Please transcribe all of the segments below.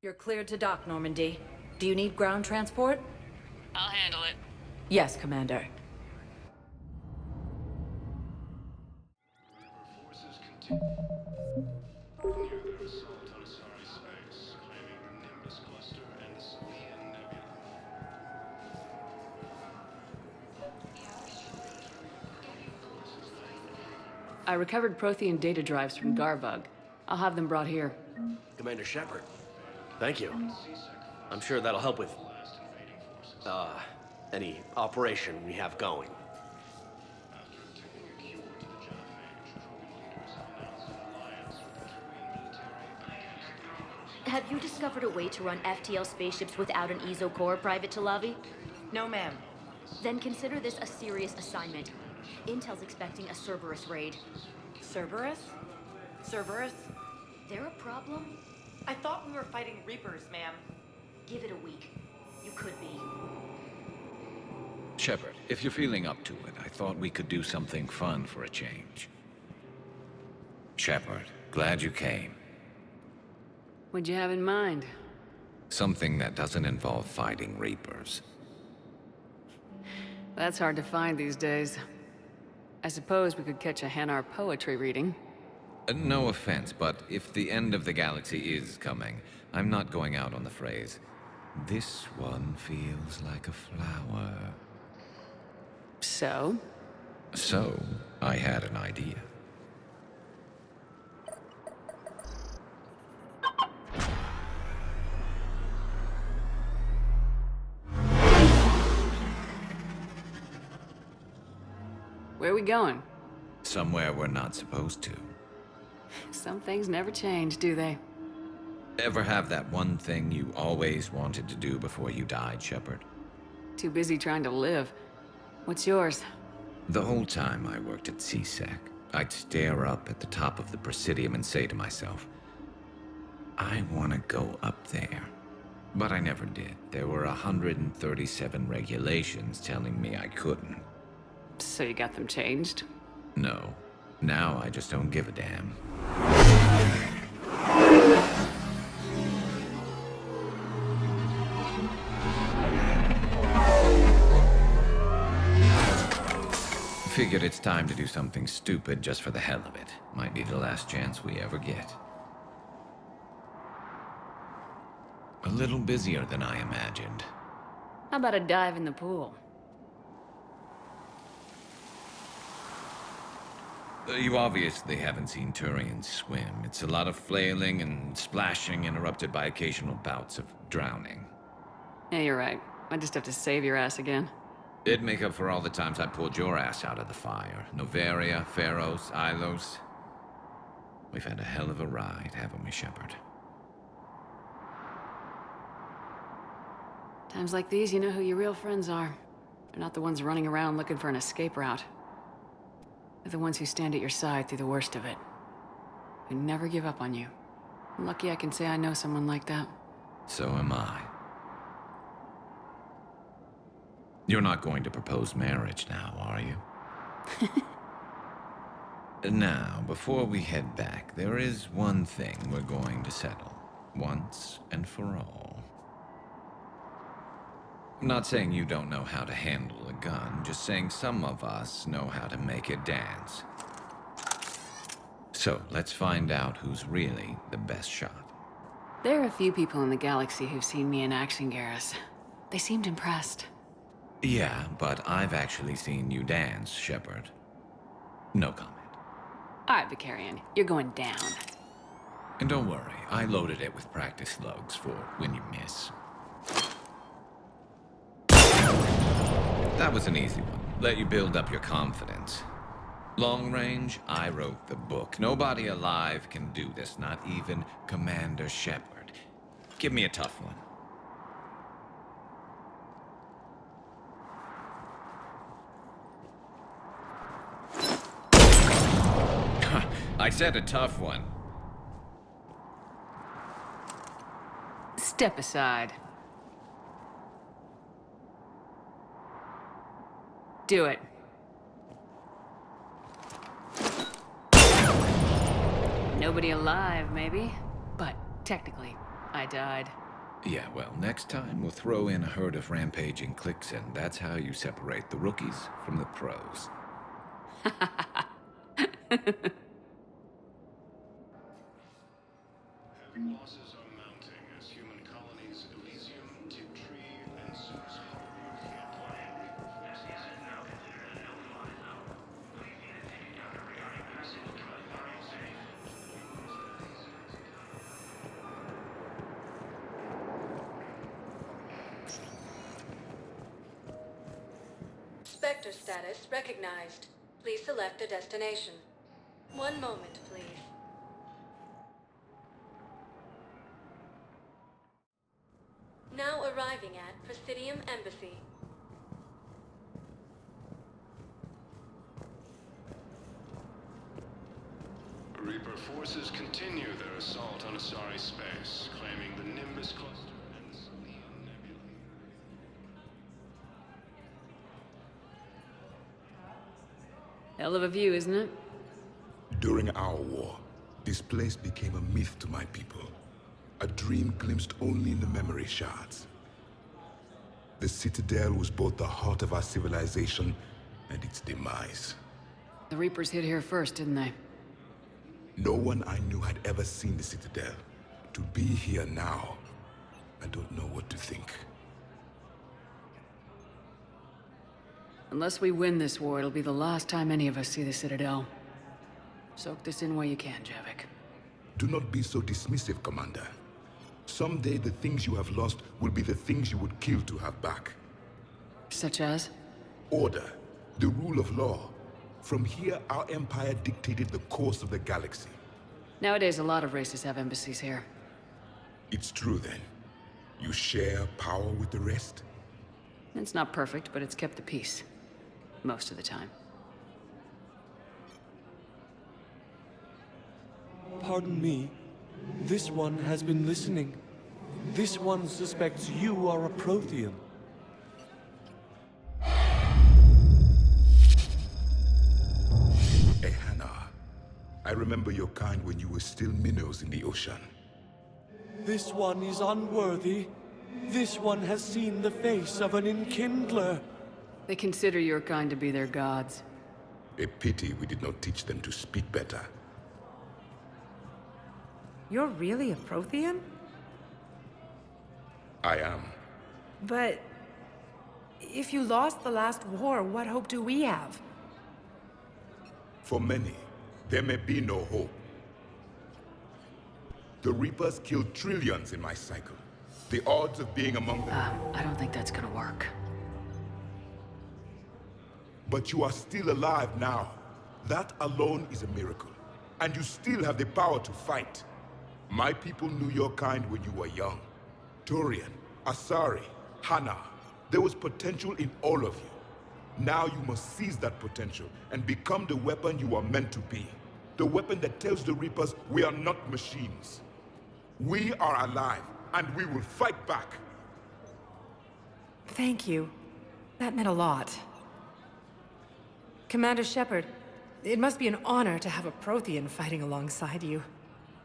You're cleared to dock, Normandy. Do you need ground transport? I'll handle it. Yes, Commander. Forces continue their assault on Asari space, claiming the Nimbus cluster and the Sophia Nebula. I recovered Prothean data drives from Garvug. I'll have them brought here. Commander Shepard, thank you. I'm sure that'll help with, any operation we have going. After obtaining a cure to the genophage, Krogan leaders have announced an alliance with the Korean military. Have you discovered a way to run FTL spaceships without an EZO core, Private Talavi? No, ma'am. Then consider this a serious assignment. Intel's expecting a Cerberus raid. Cerberus? Cerberus? They're a problem? I thought we were fighting Reapers, ma'am. Give it a week. You could be. Shepard, if you're feeling up to it, I thought we could do something fun for a change. Shepard, glad you came. What'd you have in mind? Something that doesn't involve fighting Reapers. That's hard to find these days. I suppose we could catch a Hanar poetry reading. No offense, but if the end of the galaxy is coming, I'm not going out on the phrase, "This one feels like a flower." So? So, I had an idea. Where are we going? Somewhere we're not supposed to. Some things never change, do they? Ever have that one thing you always wanted to do before you died, Shepard? Too busy trying to live. What's yours? The whole time I worked at CSEC, I'd stare up at the top of the Presidium and say to myself, I want to go up there. But I never did. There were 137 regulations telling me I couldn't. So you got them changed? No. Now I just don't give a damn. Figured it's time to do something stupid just for the hell of it. Might be the last chance we ever get. A little busier than I imagined. How about a dive in the pool? You obviously haven't seen Turians swim. It's a lot of flailing and splashing interrupted by occasional bouts of drowning. Yeah, you're right. I just have to save your ass again. It'd make up for all the times I pulled your ass out of the fire. Noveria, Pharos, Ilos. We've had a hell of a ride, haven't we, Shepard? Times like these, you know who your real friends are. They're not the ones running around looking for an escape route. They're the ones who stand at your side through the worst of it. Who never give up on you. I'm lucky I can say I know someone like that. So am I. You're not going to propose marriage now, are you? Now, before we head back, there is one thing we're going to settle. Once and for all. I'm not saying you don't know how to handle a gun, just saying some of us know how to make it dance. So, let's find out who's really the best shot. There are a few people in the galaxy who've seen me in action, Garrus. They seemed impressed. Yeah, but I've actually seen you dance, Shepard. No comment. All right, Vicarian, you're going down. And don't worry, I loaded it with practice slugs for when you miss. That was an easy one. Let you build up your confidence. Long range, I wrote the book. Nobody alive can do this, not even Commander Shepard. Give me a tough one. I said a tough one. Step aside. Do it. Nobody alive, maybe. But technically, I died. Yeah, well, next time we'll throw in a herd of rampaging cliques, and that's how you separate the rookies from the pros. Heavy losses are mounting as human colonies Elysium, Tiptree, and Source Cove can't plan Reaper forces. Spectre status recognized. Please select a destination. One moment, please. Now arriving at Presidium Embassy. Reaper forces continue their assault on Asari space, claiming the Nimbus cluster and Selene Nebula. Hell of a view, isn't it? During our war, this place became a myth to my people. A dream glimpsed only in the memory shards. The Citadel was both the heart of our civilization and its demise. The Reapers hit here first, didn't they? No one I knew had ever seen the Citadel. To be here now, I don't know what to think. Unless we win this war, it'll be the last time any of us see the Citadel. Soak this in while you can, Javik. Do not be so dismissive, Commander. Someday the things you have lost will be the things you would kill to have back. Such as? Order, the rule of law. From here, our empire dictated the course of the galaxy. Nowadays, a lot of races have embassies here. It's true then. You share power with the rest? It's not perfect, but it's kept the peace. Most of the time. Pardon me. This one has been listening. This one suspects you are a Prothean. Ehana, I remember your kind when you were still minnows in the ocean. This one is unworthy. This one has seen the face of an enkindler. They consider your kind to be their gods. A pity we did not teach them to speak better. You're really a Prothean? I am. But if you lost the last war, what hope do we have? For many, there may be no hope. The Reapers killed trillions in my cycle. The odds of being among them... I don't think that's gonna work. But you are still alive now. That alone is a miracle. And you still have the power to fight. My people knew your kind when you were young. Turian, Asari, Hana. There was potential in all of you. Now you must seize that potential and become the weapon you are meant to be. The weapon that tells the Reapers we are not machines. We are alive, and we will fight back. Thank you. That meant a lot. Commander Shepard, it must be an honor to have a Prothean fighting alongside you.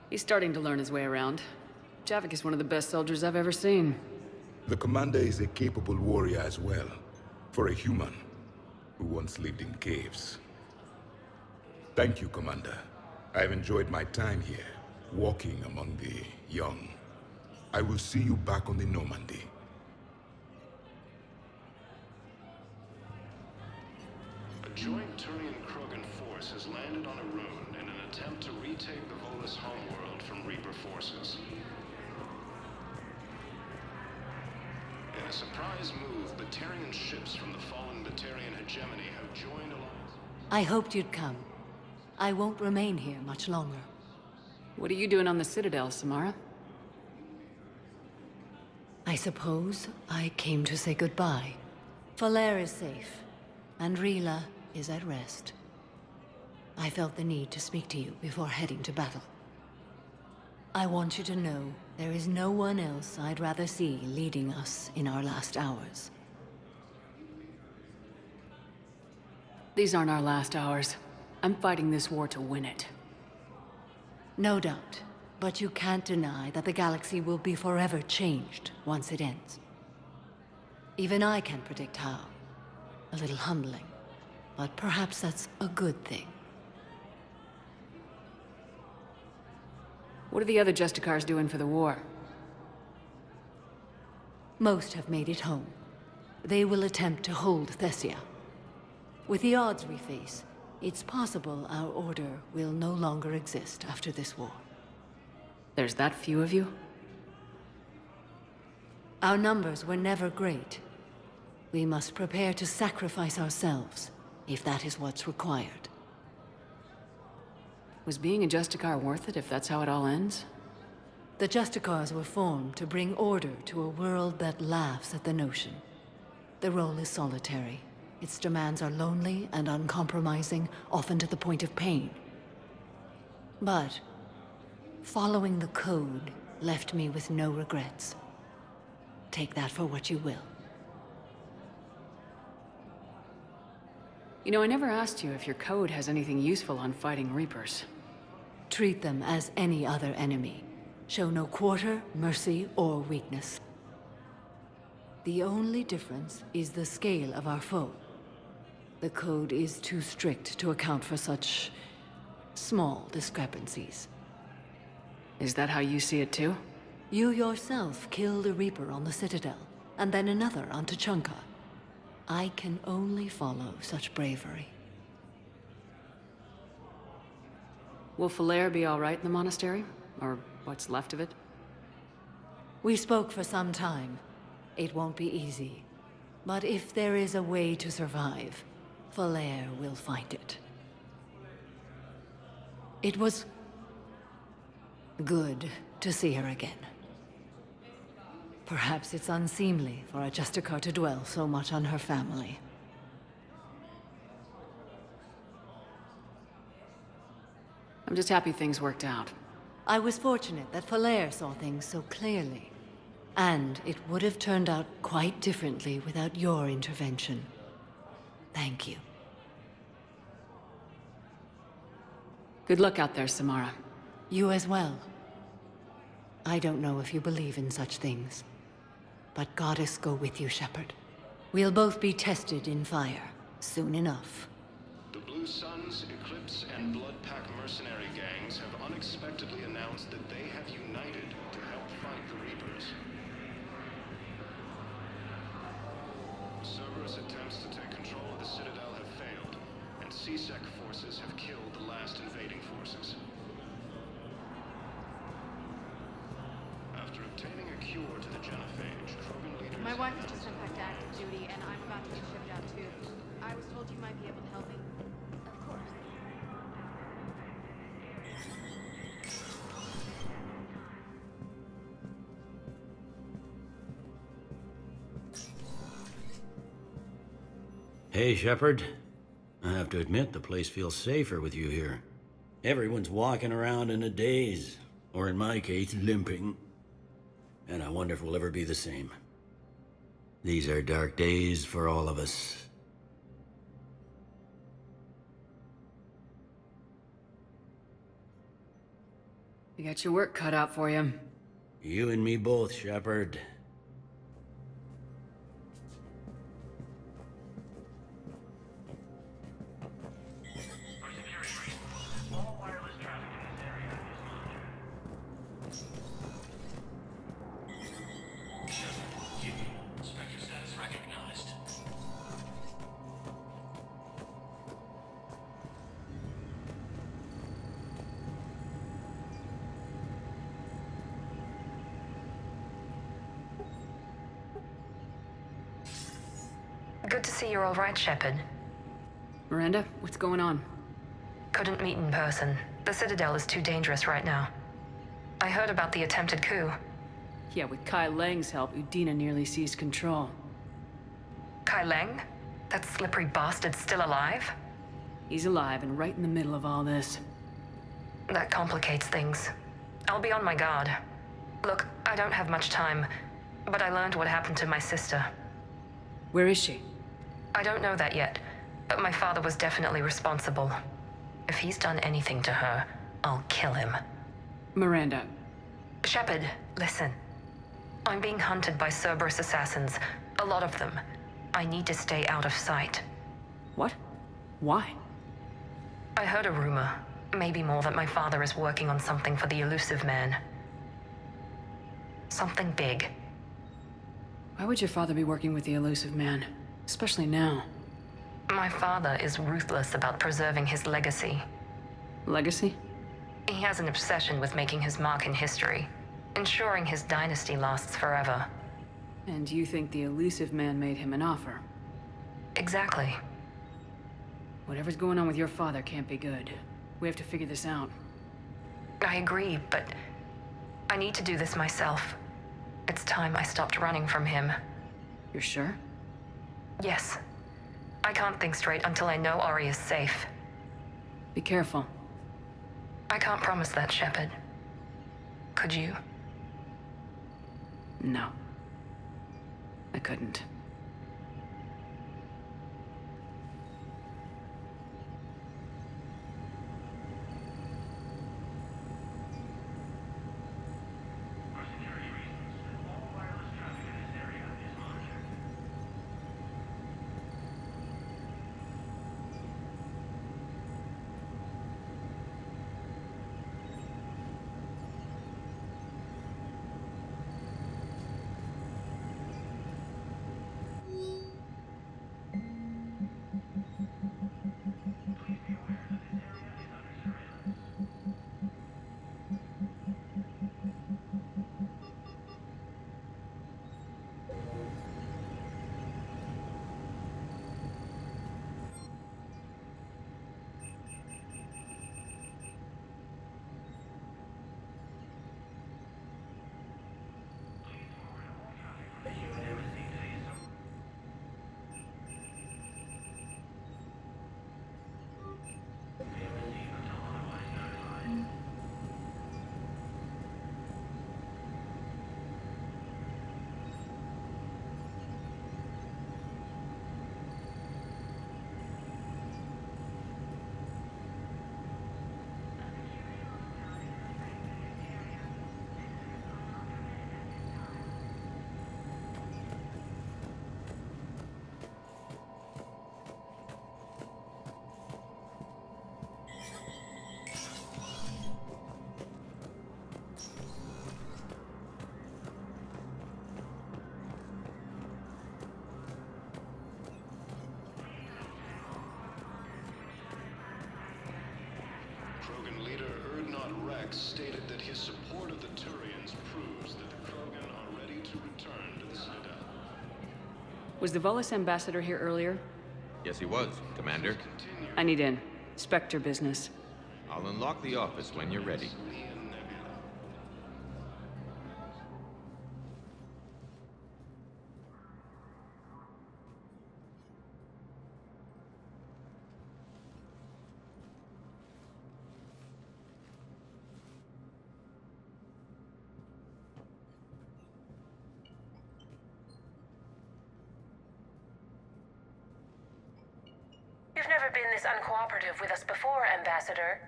He's starting to learn his way around. Javik is one of the best soldiers I've ever seen. The commander is a capable warrior as well. For a human who once lived in caves. Thank you, Commander. I've enjoyed my time here, walking among the young. I will see you back on the Normandy. A joint Turian-Krogan force has landed on a rune in an attempt to retake the Volus homeworld from Reaper forces. In a surprise move, Batarian ships from the fallen Batarian hegemony have joined alliance. I hoped you'd come. I won't remain here much longer. What are you doing on the Citadel, Samara? I suppose I came to say goodbye. Falair is safe, and Rila is at rest. I felt the need to speak to you before heading to battle. I want you to know there is no one else I'd rather see leading us in our last hours. These aren't our last hours. I'm fighting this war to win it. No doubt, But you can't deny that the galaxy will be forever changed once it ends. Even I can't predict how. A little humbling. But perhaps that's a good thing. What are the other Justicars doing for the war? Most have made it home. They will attempt to hold Thessia. With the odds we face, it's possible our order will no longer exist after this war. There's that few of you? Our numbers were never great. We must prepare to sacrifice ourselves, if that is what's required. Was being a Justicar worth it if that's how it all ends? The Justicars were formed to bring order to a world that laughs at the notion. The role is solitary. Its demands are lonely and uncompromising, often to the point of pain. But following the code left me with no regrets. Take that for what you will. You know, I never asked you if your code has anything useful on fighting Reapers. Treat them as any other enemy. Show no quarter, mercy, or weakness. The only difference is the scale of our foe. The code is too strict to account for such small discrepancies. Is that how you see it too? You yourself killed a Reaper on the Citadel, and then another on Tuchanka. I can only follow such bravery. Will Falair be all right in the monastery? Or what's left of it? We spoke for some time. It won't be easy. But if there is a way to survive, Falair will find it. It was good to see her again. Perhaps it's unseemly for a Justicar to dwell so much on her family. I'm just happy things worked out. I was fortunate that Falair saw things so clearly. And it would have turned out quite differently without your intervention. Thank you. Good luck out there, Samara. You as well. I don't know if you believe in such things. But Goddess go with you, Shepard. We'll both be tested in fire, soon enough. The Blue Suns, Eclipse, and Bloodpack mercenary gangs have unexpectedly announced that they have united to help fight the Reapers. Cerberus attempts to take control of the Citadel have failed, and CSEC forces have killed the last invading forces. After obtaining a cure to the genophage, Krogan leaders... My wife was just sent back to active duty, and I'm about to get shipped out too. I was told you might be able to help me. Of course. Hey, Shepard. I have to admit, the place feels safer with you here. Everyone's walking around in a daze, or in my case, limping. And I wonder if we'll ever be the same. These are dark days for all of us. You got your work cut out for you. You and me both, Shepard. Good to see you're all right, Shepard. Miranda, what's going on? Couldn't meet in person. The Citadel is too dangerous right now. I heard about the attempted coup. Yeah, with Kai Lang's help, Udina nearly seized control. Kai Lang? That slippery bastard's still alive? He's alive and right in the middle of all this. That complicates things. I'll be on my guard. Look, I don't have much time, but I learned what happened to my sister. Where is she? I don't know that yet, but my father was definitely responsible. If he's done anything to her, I'll kill him. Miranda. Shepard, listen. I'm being hunted by Cerberus assassins. A lot of them. I need to stay out of sight. What? Why? I heard a rumor, maybe more, that my father is working on something for the Elusive Man. Something big. Why would your father be working with the Elusive Man? Especially now. My father is ruthless about preserving his legacy. Legacy? He has an obsession with making his mark in history, ensuring his dynasty lasts forever. And you think the Elusive Man made him an offer? Exactly. Whatever's going on with your father can't be good. We have to figure this out. I agree, but I need to do this myself. It's time I stopped running from him. You're sure? Yes. I can't think straight until I know Ori is safe. Be careful. I can't promise that, Shepard. Could you? No. I couldn't. Krogan leader Rex stated that his support of the Turians proves that the Krogan are ready to return to the Citadel. Was the Volus ambassador here earlier? Yes, he was, Commander. I need in. Spectre business. I'll unlock the office when you're ready. You've never been this uncooperative with us before, Ambassador.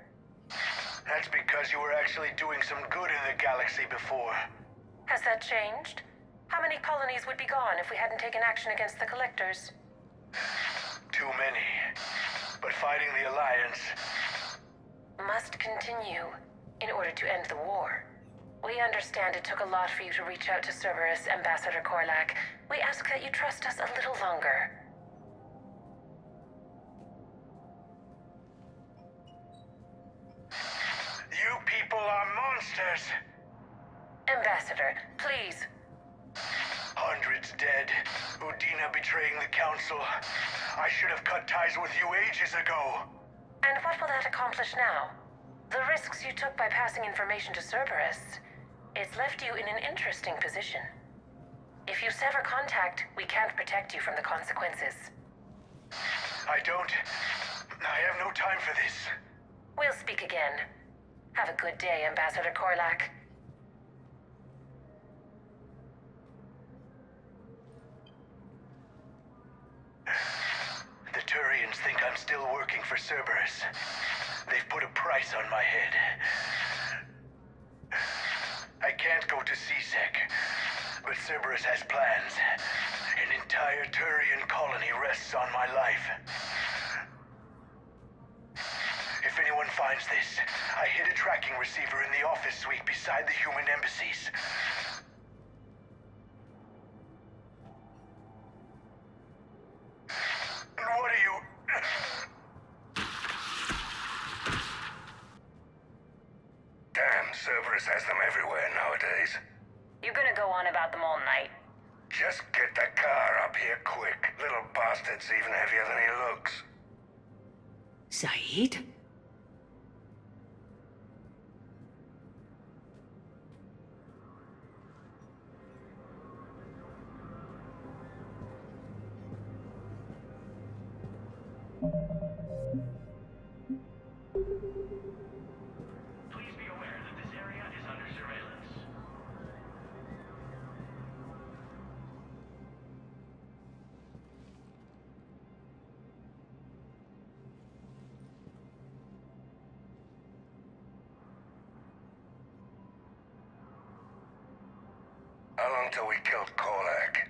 That's because you were actually doing some good in the galaxy before. Has that changed? How many colonies would be gone if we hadn't taken action against the Collectors? Too many. But fighting the Alliance must continue in order to end the war. We understand it took a lot for you to reach out to Cerberus, Ambassador Korlak. We ask that you trust us a little longer. You people are monsters! Ambassador, please. Hundreds dead. Udina betraying the Council. I should have cut ties with you ages ago. And what will that accomplish now? The risks you took by passing information to Cerberus. It's left you in an interesting position. If you sever contact, we can't protect you from the consequences. I have no time for this. We'll speak again. Have a good day, Ambassador Korlak. The Turians think I'm still working for Cerberus. They've put a price on my head. can't go to CSEC, but Cerberus has plans. An entire Turian colony rests on my life. If anyone finds this, I hid a tracking receiver in the office suite beside the human embassies. And what are you... Damn, Cerberus has them everywhere nowadays. You gonna go on about them all night? Just get the car up here quick. Little bastard's even heavier than he looks. Saeed? Please be aware that this area is under surveillance. How long till we killed Korlak?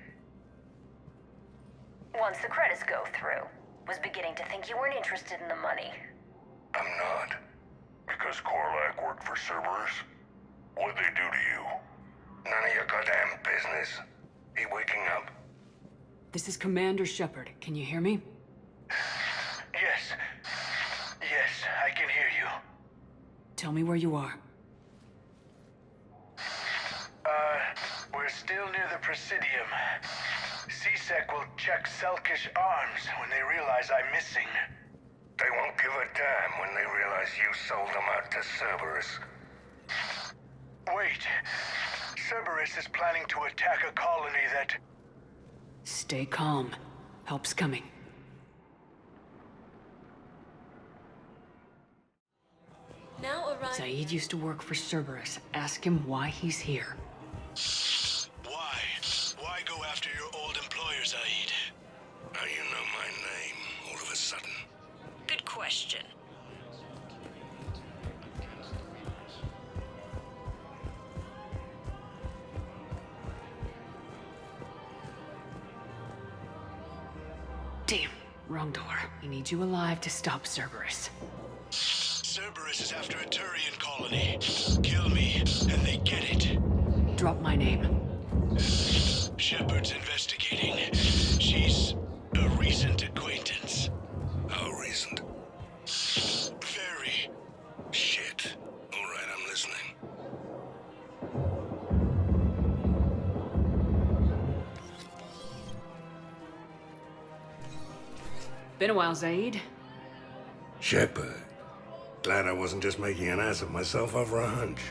Once the credits go through. Was beginning to think you weren't interested in the money. I'm not. Because Korlak worked for Cerberus? What'd they do to you? None of your goddamn business. He waking up? This is Commander Shepard. Can you hear me? Yes. Yes, I can hear you. Tell me where you are. We're still near the Presidium. CSEC will check Selkish arms when they realize I'm missing. They won't give a damn when they realize you sold them out to Cerberus. Wait. Cerberus is planning to attack a colony that... Stay calm. Help's coming. Now arrive. Saeed used to work for Cerberus. Ask him why he's here. Why? Why go after your old employer, Zaid? How you know my name all of a sudden? Good question. Damn, wrong door. He needs you alive to stop Cerberus. Cerberus is after a Turian colony. Kill me, and they get it. Drop my name. Shepard's investigating. She's a recent acquaintance. How recent? Very. Shit. All right, I'm listening. Been a while, Zaid. Shepard. Glad I wasn't just making an ass of myself over a hunch.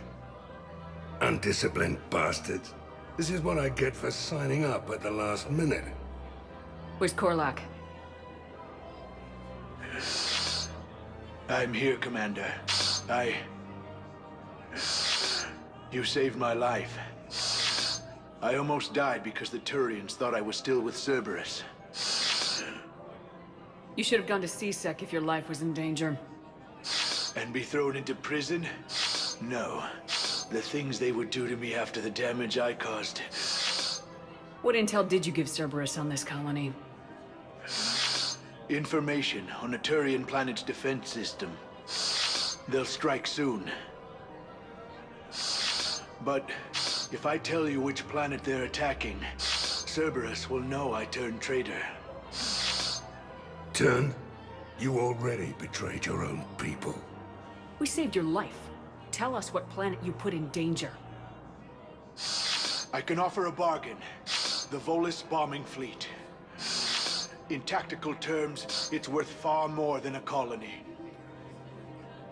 Undisciplined bastards. This is what I get for signing up at the last minute. Where's Korlak? I'm here, Commander. You saved my life. I almost died because the Turians thought I was still with Cerberus. You should have gone to CSEC if your life was in danger. And be thrown into prison? No. The things they would do to me after the damage I caused. What intel did you give Cerberus on this colony? Information on the Turian planet's defense system. They'll strike soon. But if I tell you which planet they're attacking, Cerberus will know I turned traitor. Turn? You already betrayed your own people. We saved your life. Tell us what planet you put in danger. I can offer a bargain. The Volus bombing fleet. In tactical terms, it's worth far more than a colony.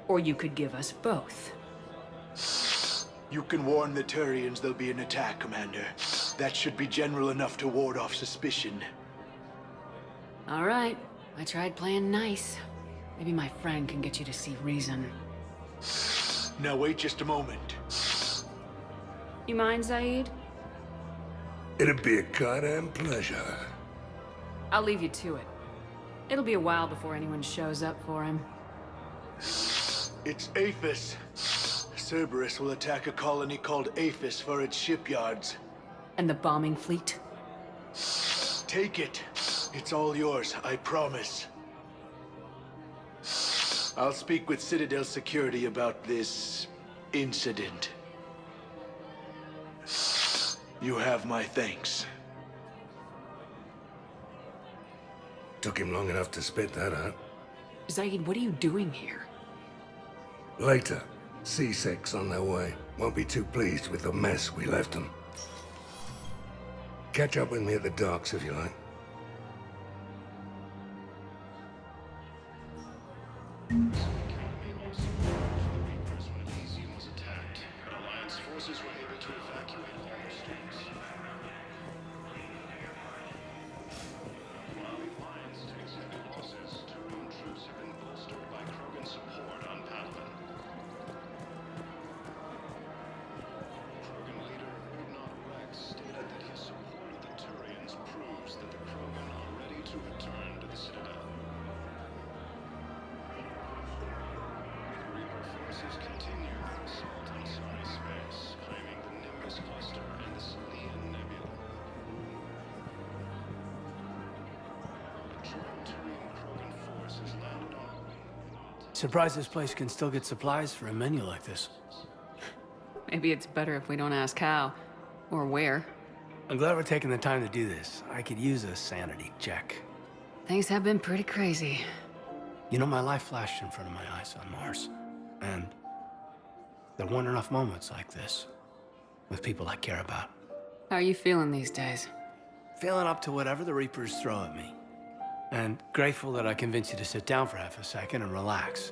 Or you could give us both. You can warn the Turians there'll be an attack, Commander. That should be general enough to ward off suspicion. All right. I tried playing nice. Maybe my friend can get you to see reason. Now wait just a moment. You mind, Zaid? It'd be a goddamn pleasure. I'll leave you to it. It'll be a while before anyone shows up for him. It's Aphis. Cerberus will attack a colony called Aphis for its shipyards. And the bombing fleet? Take it. It's all yours, I promise. I'll speak with Citadel security about this incident. You have my thanks. Took him long enough to spit that out. Zaid, what are you doing here? Later, C-Sec's on their way. Won't be too pleased with the mess we left them. Catch up with me at the docks if you like. Surprised this place can still get supplies for a menu like this. Maybe it's better if we don't ask how. Or where. I'm glad we're taking the time to do this. I could use a sanity check. Things have been pretty crazy. You know, my life flashed in front of my eyes on Mars. And there weren't enough moments like this. With people I care about. How are you feeling these days? Feeling up to whatever the Reapers throw at me. And grateful that I convinced you to sit down for half a second and relax.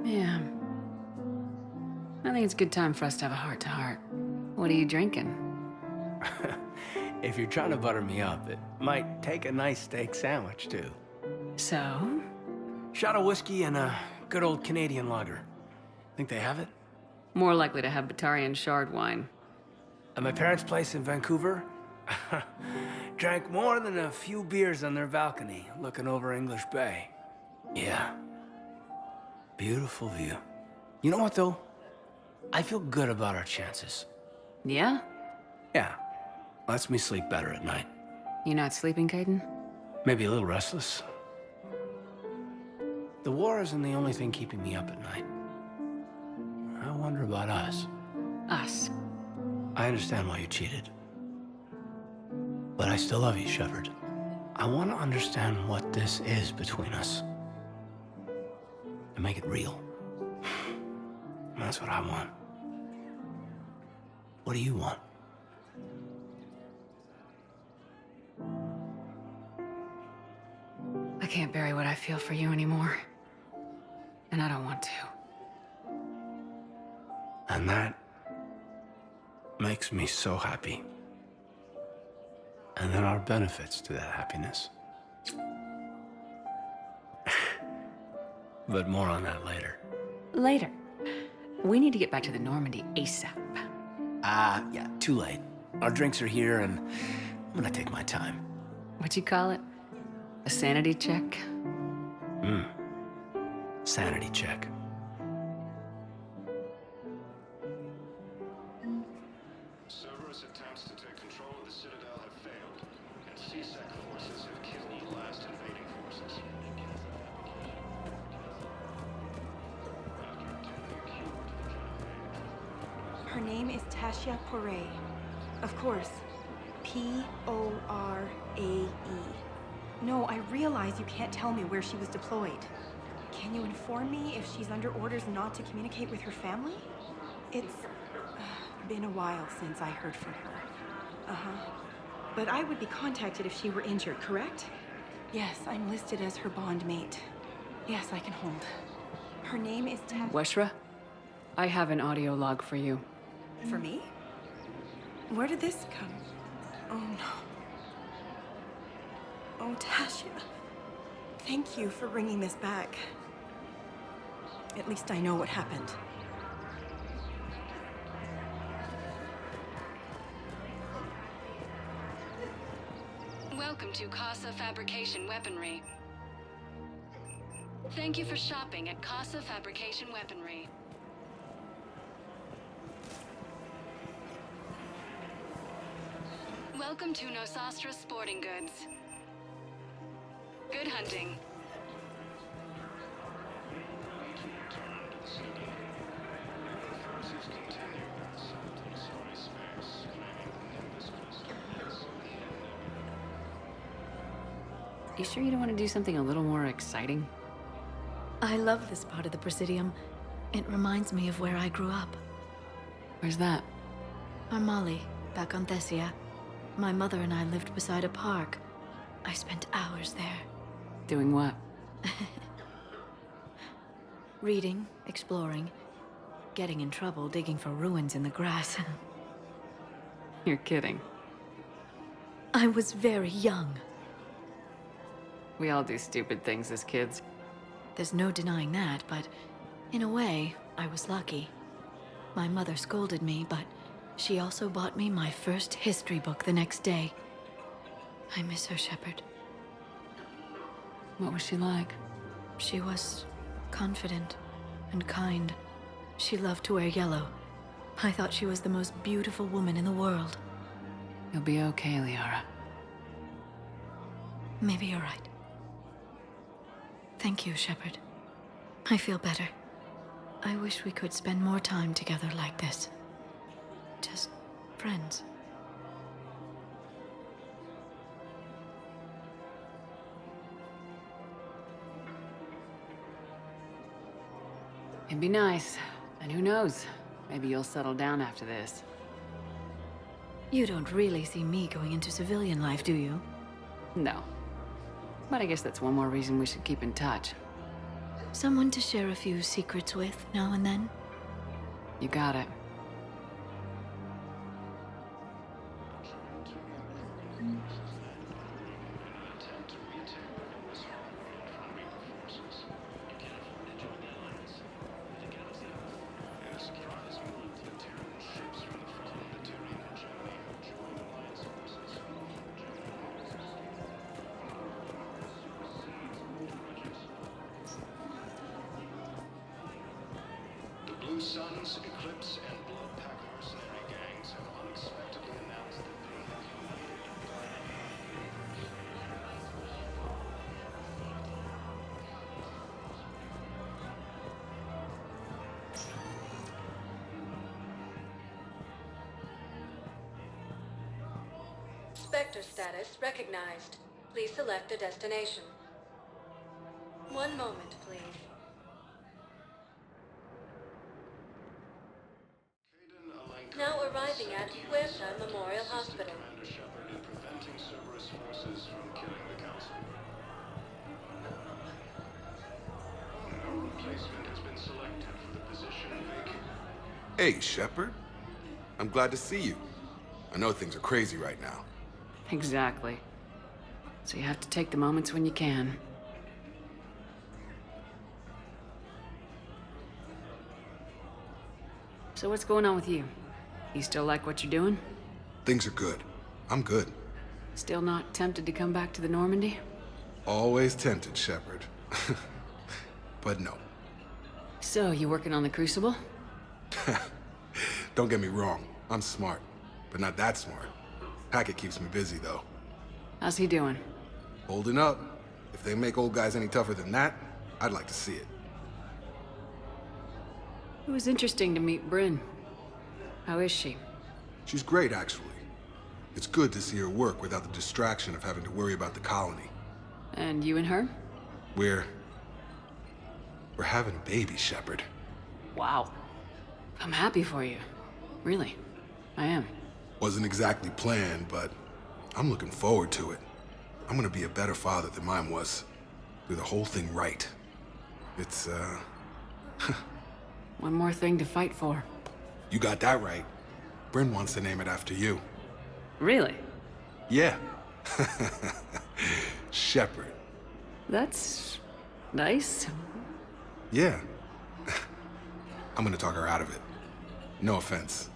Yeah. I think it's a good time for us to have a heart-to-heart. What are you drinking? If you're trying to butter me up, it might take a nice steak sandwich, too. So? Shot of whiskey and a good old Canadian lager. Think they have it? More likely to have Batarian shard wine. At my parents' place in Vancouver, drank more than a few beers on their balcony, looking over English Bay. Yeah. Beautiful view. You know what, though? I feel good about our chances. Yeah? Yeah. Lets me sleep better at night. You not sleeping, Caden? Maybe a little restless. The war isn't the only thing keeping me up at night. I wonder about us. Us? I understand why you cheated. But I still love you, Shepard. I want to understand what this is between us. And make it real. That's what I want. What do you want? I can't bury what I feel for you anymore. And I don't want to. And that makes me so happy. And there are benefits to that happiness. But more on that later. Later. We need to get back to the Normandy ASAP. Yeah, too late. Our drinks are here, and I'm gonna take my time. What'd you call it? A sanity check? Sanity check. Cerberus attempts to take control of the Citadel have failed, and C-Sec forces have killed the last invading forces. Her name is Tasha Poray. Of course. P-O-R-A-E. No, I realize you can't tell me where she was deployed. Can you inform me if she's under orders not to communicate with her family? It's been a while since I heard from her. But I would be contacted if she were injured, correct? Yes, I'm listed as her bond mate. Yes, I can hold. Her name is Weshra? I have an audio log for you. For me? Where did this come? Oh, no. Oh, Tasha. Thank you for bringing this back. At least I know what happened. Welcome to Casa Fabrication Weaponry. Thank you for shopping at Casa Fabrication Weaponry. Welcome to Nosastra Sporting Goods. Good hunting. You sure you don't want to do something a little more exciting? I love this part of the Presidium. It reminds me of where I grew up. Where's that? Armali, back on Thessia. My mother and I lived beside a park. I spent hours there. Doing what? Reading, exploring, getting in trouble digging for ruins in the grass. You're kidding. I was very young. We all do stupid things as kids. There's no denying that, but in a way, I was lucky. My mother scolded me, but she also bought me my first history book the next day. I miss her, Shepard. What was she like? She was confident and kind. She loved to wear yellow. I thought she was the most beautiful woman in the world. You'll be okay, Liara. Maybe you're right. Thank you, Shepard. I feel better. I wish we could spend more time together like this. Just friends. It'd be nice. And who knows? Maybe you'll settle down after this. You don't really see me going into civilian life, do you? No. But I guess that's one more reason we should keep in touch. Someone to share a few secrets with now and then? You got it. Blue Suns, Eclipse, and Blood Pack mercenary gangs have unexpectedly announced that they have Spectre status recognized. Please select a destination. One moment, please. Now arriving at Huerta Memorial Hospital. Commander Shepard in preventing Cerberus forces from killing the Council. A replacement has been selected for the position vacant. Hey, Shepard. I'm glad to see you. I know things are crazy right now. Exactly. So you have to take the moments when you can. So what's going on with you? You still like what you're doing? Things are good. I'm good. Still not tempted to come back to the Normandy? Always tempted, Shepard. But no. So, you working on the Crucible? Don't get me wrong. I'm smart, but not that smart. Hackett keeps me busy, though. How's he doing? Holding up. If they make old guys any tougher than that, I'd like to see it. It was interesting to meet Bryn. How is she? She's great, actually. It's good to see her work without the distraction of having to worry about the colony. And you and her? We're having a baby, Shepard. Wow. I'm happy for you. Really. I am. Wasn't exactly planned, but I'm looking forward to it. I'm gonna be a better father than mine was. Do the whole thing right. It's, One more thing to fight for. You got that right. Bryn wants to name it after you. Really? Yeah. Shepard. That's nice. Yeah. I'm gonna talk her out of it. No offense.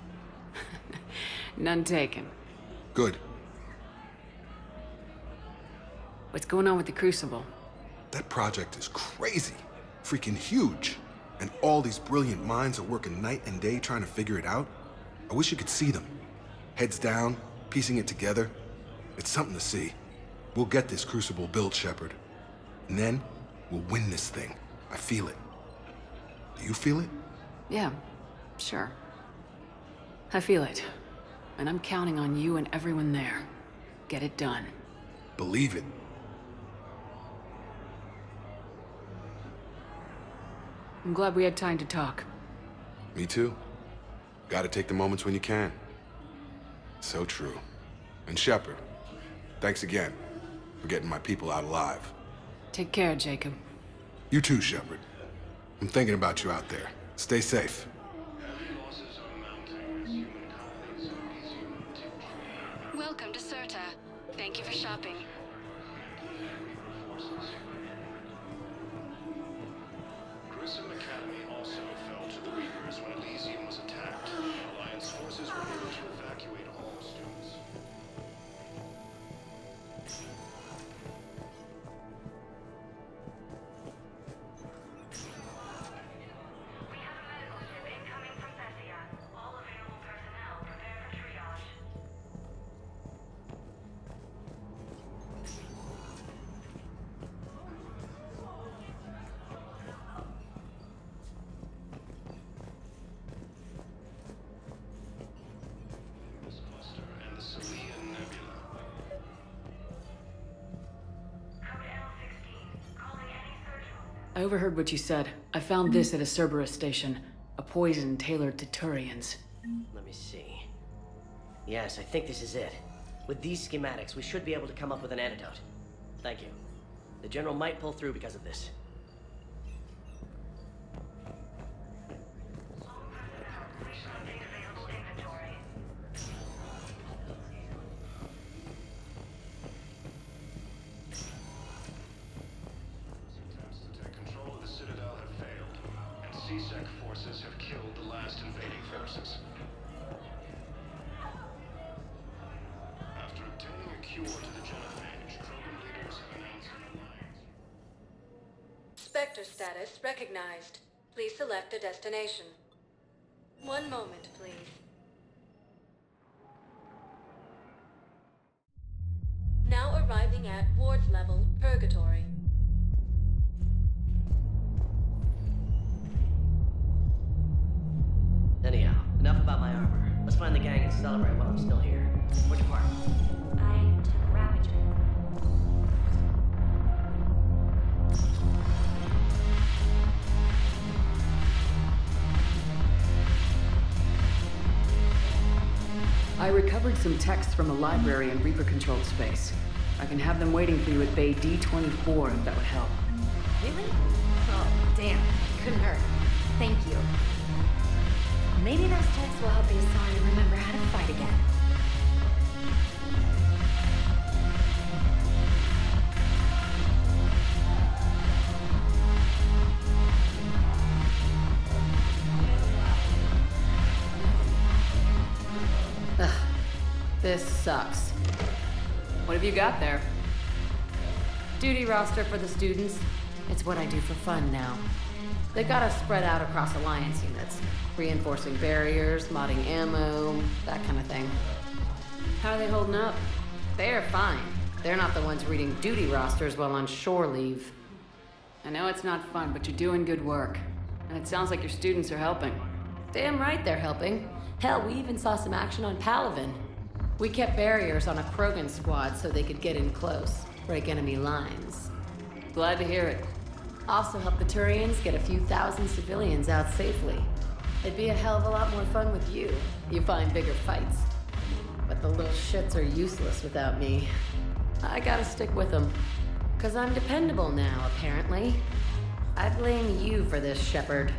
None taken. Good. What's going on with the Crucible? That project is crazy. Freaking huge. And all these brilliant minds are working night and day trying to figure it out. I wish you could see them. Heads down, piecing it together. It's something to see. We'll get this crucible built, Shepard. And then, we'll win this thing. I feel it. Do you feel it? Yeah, sure. I feel it. And I'm counting on you and everyone there. Get it done. Believe it. I'm glad we had time to talk. Me too. Gotta take the moments when you can. So true. And Shepard, thanks again for getting my people out alive. Take care, Jacob. You too, Shepard. I'm thinking about you out there. Stay safe. Welcome to Cirta. Thank you for shopping. Grissom Academy also fell to the Reapers when Elysium was attacked. Alliance forces were able to evacuate all students. I overheard what you said. I found this at a Cerberus station. A poison tailored to Turians. Let me see. Yes, I think this is it. With these schematics, we should be able to come up with an antidote. Thank you. The General might pull through because of this. Attempts to take control of the Citadel have failed, and CSEC forces have killed the last invading forces. After obtaining a cure to the genophage, Krogan leaders have announced an alliance. Spectre status recognized. Please select a destination. One moment, please. Now arriving at Ward's level, Purgatory. Anyhow, enough about my armor. Let's find the gang and celebrate while I'm still here. Which part? I took Ravager. I recovered some texts from a library in Reaper-controlled space. I can have them waiting for you at Bay D-24 if that would help. Really? Oh, damn. Couldn't hurt. Thank you. Maybe those texts will help Asari remember how to fight again. Ugh. This sucks. What have you got there? Duty roster for the students. It's what I do for fun now. They got us spread out across Alliance units. Reinforcing barriers, modding ammo, that kind of thing. How are they holding up? They're fine. They're not the ones reading duty rosters while on shore leave. I know it's not fun, but you're doing good work. And it sounds like your students are helping. Damn right they're helping. Hell, we even saw some action on Palaven. We kept barriers on a Krogan squad so they could get in close, break enemy lines. Glad to hear it. Also help the Turians get a few thousand civilians out safely. It'd be a hell of a lot more fun with you. You find bigger fights. But the little shits are useless without me. I gotta stick with them. 'Cause I'm dependable now, apparently. I blame you for this, Shepard.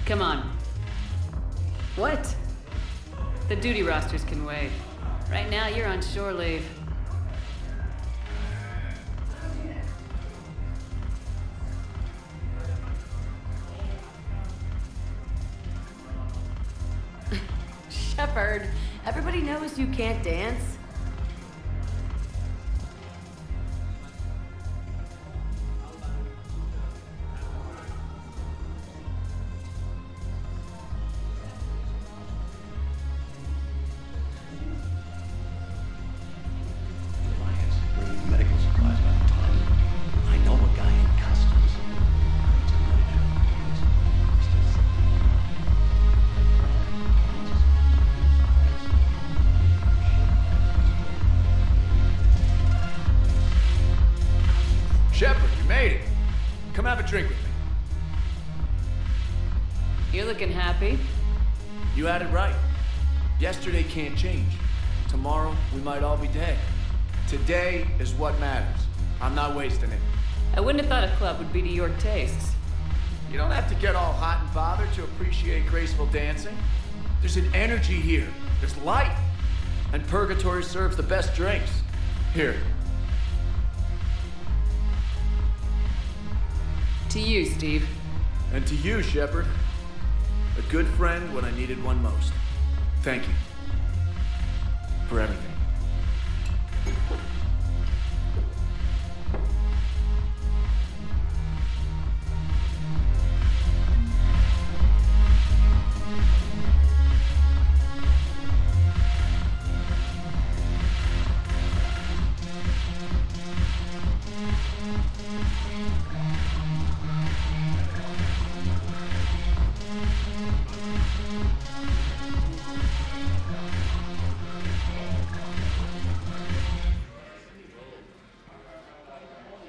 Come on. What? The duty rosters can wait. Right now, you're on shore leave. Shepard, everybody knows you can't dance. drink with me. You're looking happy. You had it right. Yesterday can't change. Tomorrow, we might all be dead. Today is what matters. I'm not wasting it. I wouldn't have thought a club would be to your tastes. You don't have to get all hot and bothered to appreciate graceful dancing. There's an energy here. There's light. And Purgatory serves the best drinks. Here. To you, Steve. And to you, Shepard. A good friend when I needed one most. Thank you. For everything.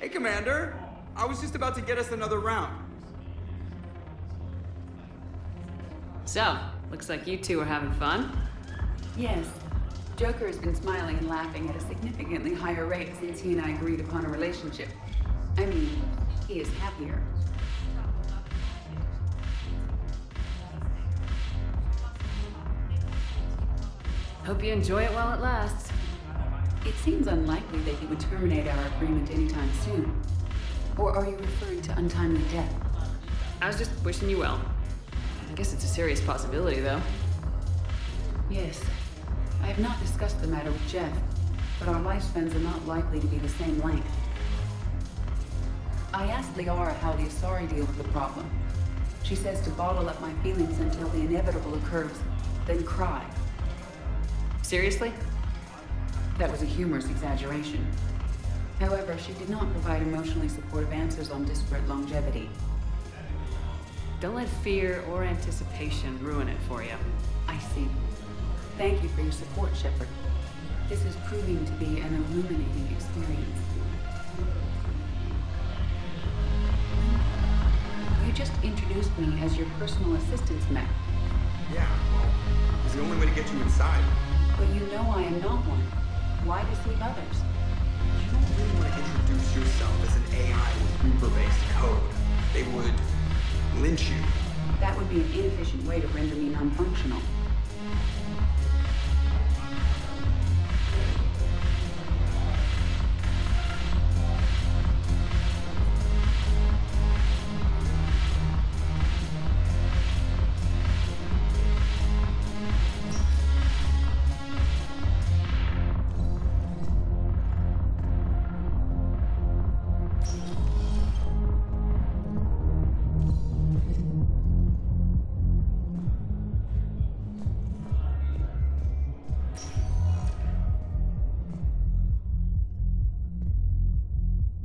Hey, Commander. I was just about to get us another round. So, looks like you two are having fun. Yes. Joker has been smiling and laughing at a significantly higher rate since he and I agreed upon a relationship. I mean, he is happier. Hope you enjoy it while it lasts. It seems unlikely that he would terminate our agreement anytime soon. Or are you referring to untimely death? I was just wishing you well. I guess it's a serious possibility, though. Yes. I have not discussed the matter with Jeff, but our lifespans are not likely to be the same length. I asked Liara how the Asari deal with the problem. She says to bottle up my feelings until the inevitable occurs, then cry. Seriously? That was a humorous exaggeration. However, she did not provide emotionally supportive answers on disparate longevity. Don't let fear or anticipation ruin it for you. I see. Thank you for your support, Shepard. This is proving to be an illuminating experience. You just introduced me as your personal assistance, Matt. Yeah, well, it's the only way to get you inside. But you know I am not one. Why deceive others? You don't really want to introduce yourself as an AI with Reaper-based code. They would lynch you. That would be an inefficient way to render me non-functional.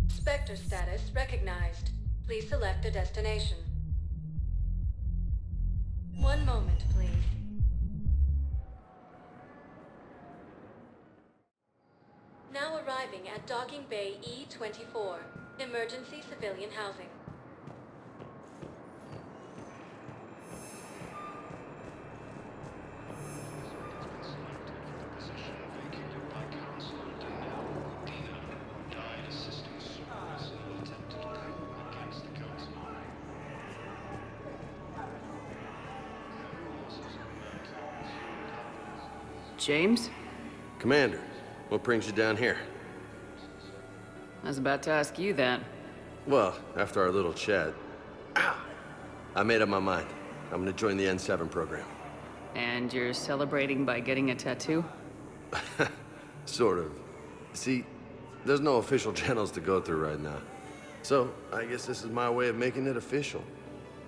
Spectre status recognized. Please select a destination. One moment, please. Now arriving at Docking Bay E-24, emergency civilian housing. James? Commander, what brings you down here? I was about to ask you that. Well, after our little chat, I made up my mind. I'm gonna join the N7 program. And you're celebrating by getting a tattoo? Sort of. See, there's no official channels to go through right now. So, I guess this is my way of making it official.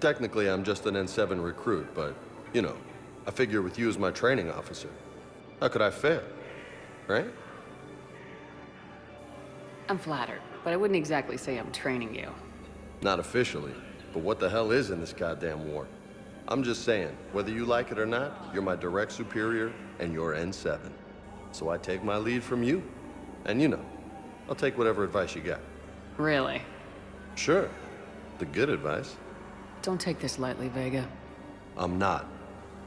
Technically, I'm just an N7 recruit, but, you know, I figure with you as my training officer, how could I fail? Right? I'm flattered, but I wouldn't exactly say I'm training you. Not officially, but what the hell is in this goddamn war? I'm just saying, whether you like it or not, you're my direct superior, and you're N7. So I take my lead from you. And you know, I'll take whatever advice you got. Really? Sure. The good advice. Don't take this lightly, Vega. I'm not,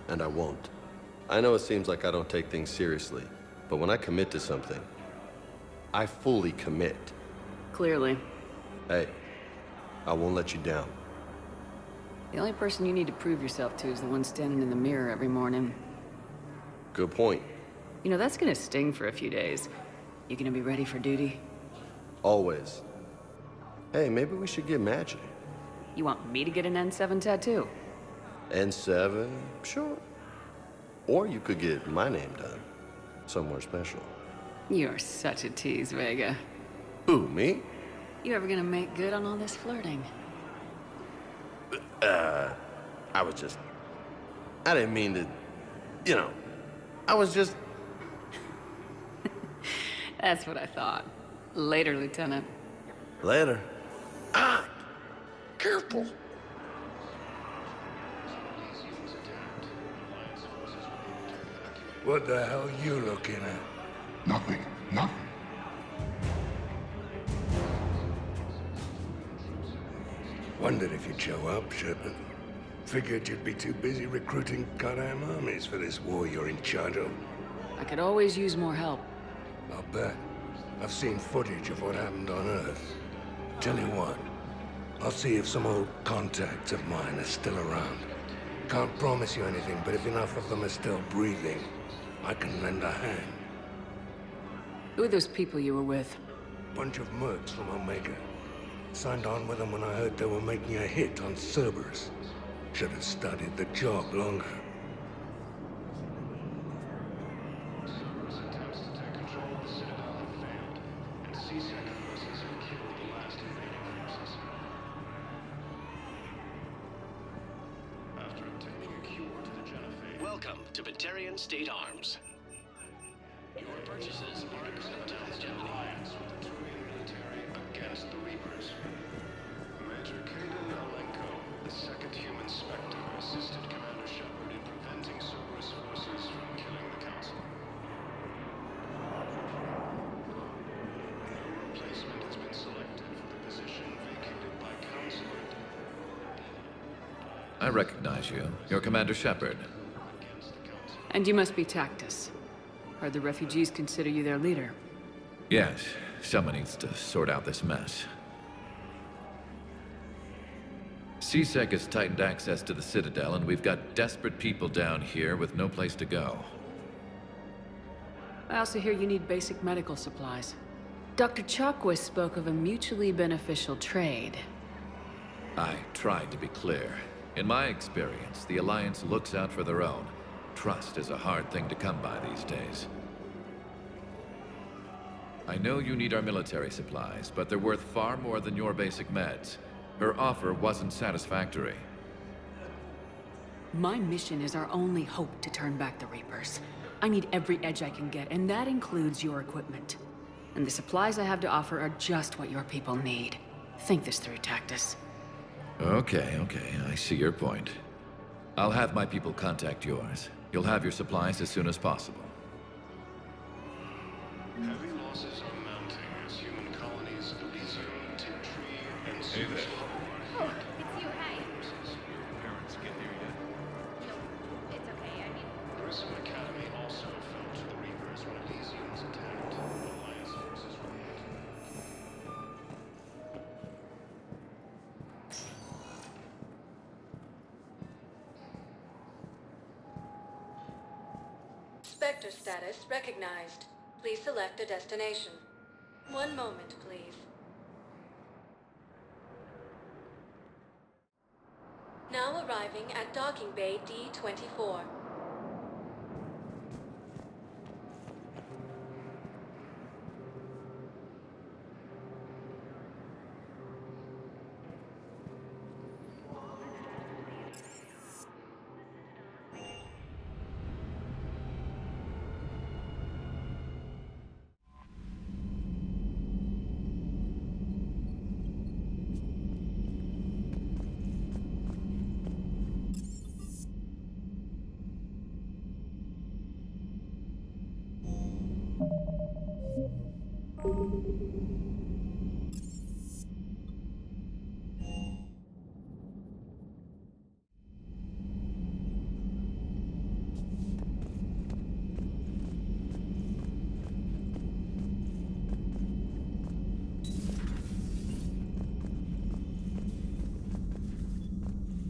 and I won't. I know it seems like I don't take things seriously, but when I commit to something, I fully commit. Clearly. Hey, I won't let you down. The only person you need to prove yourself to is the one standing in the mirror every morning. Good point. You know, that's gonna sting for a few days. You gonna be ready for duty? Always. Hey, maybe we should get matching. You want me to get an N7 tattoo? N7? Sure. Or you could get my name done. Somewhere special. You're such a tease, Vega. Who, me? You ever gonna make good on all this flirting? I didn't mean to, you know, I was just... That's what I thought. Later, Lieutenant. Later. Careful. What the hell are you looking at? Nothing. Nothing. Wondered if you'd show up, Shepard. Figured you'd be too busy recruiting goddamn armies for this war you're in charge of. I could always use more help. I'll bet. I've seen footage of what happened on Earth. Tell you what, I'll see if some old contacts of mine are still around. Can't promise you anything, but if enough of them are still breathing, I can lend a hand. Who are those people you were with? Bunch of mercs from Omega. Signed on with them when I heard they were making a hit on Cerberus. Should have studied the job longer. Cerberus attempts to take control of the Citadel have failed, and C-Sec forces have killed the last invading forces. After obtaining a cure to the genophage... Welcome to Batarian State Arms. Your purchases are accepted as alliance with the Turian military against the Reapers. Major Kaden Alenko, the second human Spectre, assisted Commander Shepard in preventing Cerberus forces from killing the Council. No replacement has been selected for the position vacated by Counselor. I recognize you. You're Commander Shepard. And you must be Tactus. Heard the refugees consider you their leader. Yes, someone needs to sort out this mess. C-Sec has tightened access to the Citadel, and we've got desperate people down here with no place to go. I also hear you need basic medical supplies. Dr. Chakwas spoke of a mutually beneficial trade. I tried to be clear. In my experience, the Alliance looks out for their own. Trust is a hard thing to come by these days. I know you need our military supplies, but they're worth far more than your basic meds. Her offer wasn't satisfactory. My mission is our only hope to turn back the Reapers. I need every edge I can get, and that includes your equipment. And the supplies I have to offer are just what your people need. Think this through, Tactus. Okay, I see your point. I'll have my people contact yours. You'll have your supplies as soon as possible. Heavy losses are mounting as human colonies Elysium, Tiptree, and Hey there. Oh, it's you, hey. Your parents get here yet? No, it's okay, I mean... Grissom Academy also fell to the Reapers when Elysians attacked. Alliance forces were Spectre status recognized. Please select a destination. One moment, please. Now arriving at Docking Bay D-24.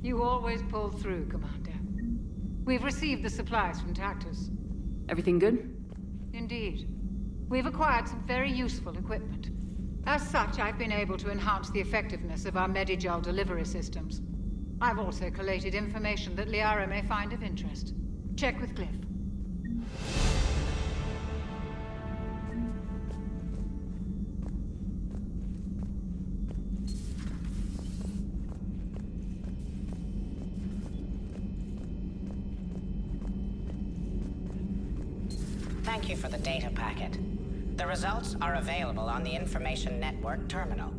You always pull through, Commander. We've received the supplies from Tactus. Everything good? Indeed. We've acquired some very useful equipment. As such, I've been able to enhance the effectiveness of our Medigel delivery systems. I've also collated information that Liara may find of interest. Check with Cliff. Thank you for the data packet. The results are available on the Information Network terminal.